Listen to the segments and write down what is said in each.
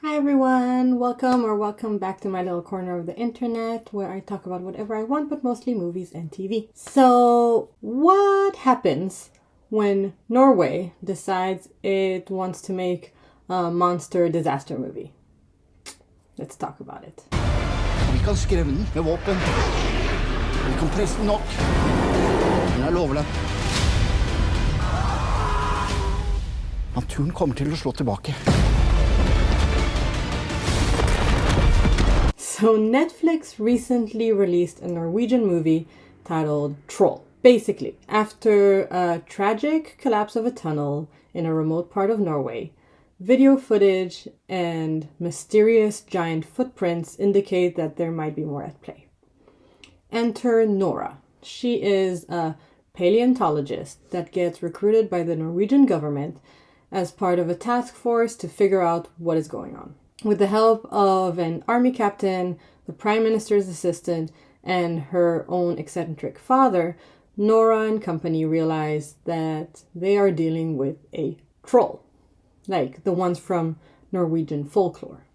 Hi everyone, welcome back to my little corner of the internet where I talk about whatever I want, but mostly movies and TV. So, what happens when Norway decides it wants to make a monster disaster movie? Let's talk about it. Vi kan skremme den med våpen. Vi kan presse den nok. Men jeg lover deg. Naturen kommer til å slå tilbake. So Netflix recently released a Norwegian movie titled Troll. Basically, after a tragic collapse of a tunnel in a remote part of Norway, video footage and mysterious giant footprints indicate that there might be more at play. Enter Nora. She is a paleontologist that gets recruited by the Norwegian government as part of a task force to figure out what is going on. With the help of an army captain, the prime minister's assistant, and her own eccentric father, Nora and company realize that they are dealing with a troll, like the ones from Norwegian folklore.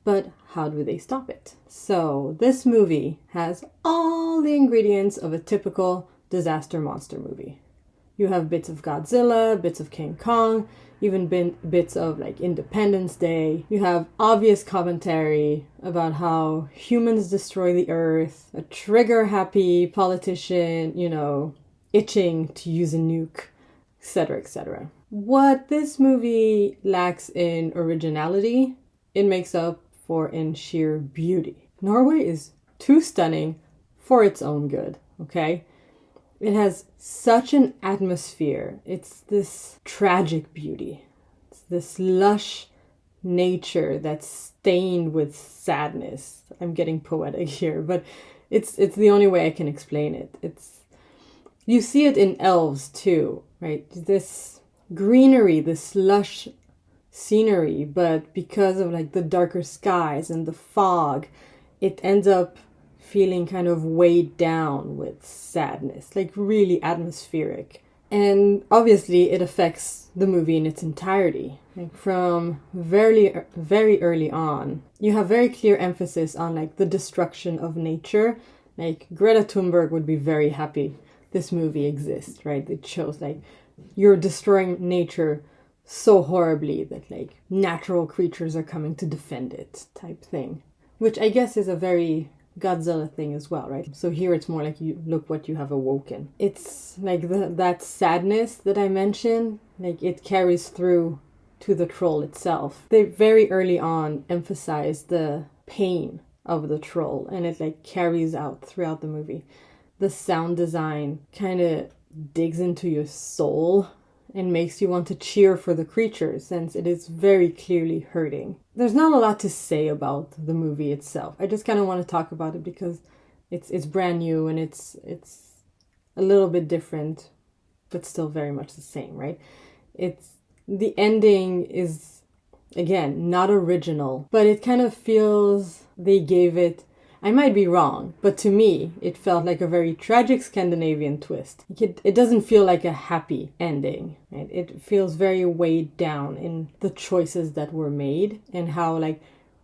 But how do they stop it? So this movie has all the ingredients of a typical disaster monster movie. You have bits of Godzilla, bits of King Kong, even bits of like Independence Day. You have obvious commentary about how humans destroy the earth, a trigger-happy politician, itching to use a nuke, etc., etc. What this movie lacks in originality, it makes up for in sheer beauty. Norway is too stunning for its own good, okay? It has such an atmosphere. It's this tragic beauty. It's this lush nature that's stained with sadness. I'm getting poetic here, but it's the only way I can explain it. You see it in elves too, right? This greenery, this lush scenery, but because of like the darker skies and the fog, it ends up feeling kind of weighed down with sadness, like really atmospheric. And obviously it affects the movie in its entirety. Like from very early on, you have very clear emphasis on like the destruction of nature. Like Greta Thunberg would be very happy this movie exists, right? It shows like you're destroying nature so horribly that like natural creatures are coming to defend it type thing, which I guess is a very Godzilla thing as well, right? So here it's more like you look what you have awoken. It's like that sadness that I mentioned, like it carries through to the troll itself. They very early on emphasize the pain of the troll, and it like carries out throughout the movie. The sound design kind of digs into your soul and makes you want to cheer for the creature since it is very clearly hurting. There's not a lot to say about the movie itself. I just kind of want to talk about it because it's brand new and it's a little bit different, but still very much the same, right? The ending is, again, not original, but it kind of feels they gave it, I might be wrong, but to me, it felt like a very tragic Scandinavian twist. It doesn't feel like a happy ending. Right? It feels very weighed down in the choices that were made and how like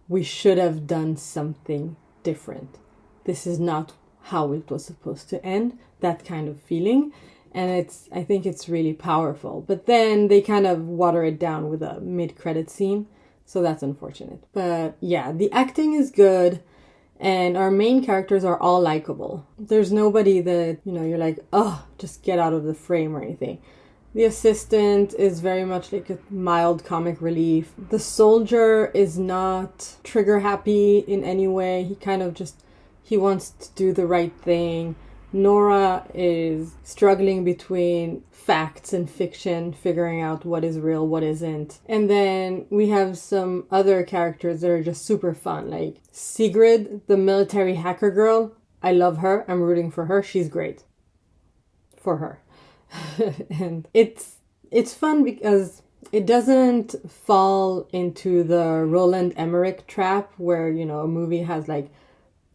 we should have done something different. This is not how it was supposed to end, that kind of feeling. And I think it's really powerful. But then they kind of water it down with a mid-credit scene. So that's unfortunate. But yeah, the acting is good. And our main characters are all likable. There's nobody that, you're like, oh, just get out of the frame or anything. The assistant is very much like a mild comic relief. The soldier is not trigger happy in any way. He kind of he wants to do the right thing. Nora is struggling between facts and fiction, figuring out what is real, what isn't. And then we have some other characters that are just super fun, like Sigrid, the military hacker girl. I love her. I'm rooting for her. She's great. For her. And it's fun because it doesn't fall into the Roland Emmerich trap where, a movie has like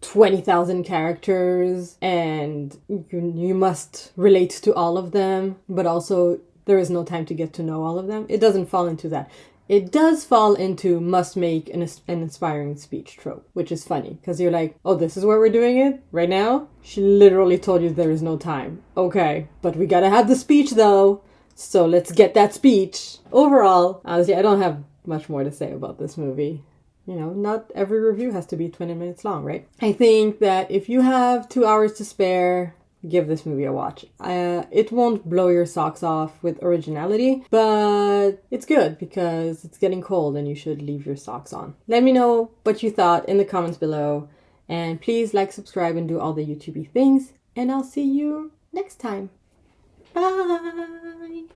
20,000 characters and you must relate to all of them, but also there is no time to get to know all of them. It doesn't fall into that. It does fall into must make an inspiring speech trope, which is funny because you're like, oh, this is where we're doing it right now? She literally told you there is no time. Okay, but we gotta have the speech though, so let's get that speech. Overall, honestly, I don't have much more to say about this movie. You know, not every review has to be 20 minutes long, right? I think that if you have 2 hours to spare, give this movie a watch. It won't blow your socks off with originality, but it's good because it's getting cold and you should leave your socks on. Let me know what you thought in the comments below, and please like, subscribe, and do all the YouTubey things, and I'll see you next time. Bye!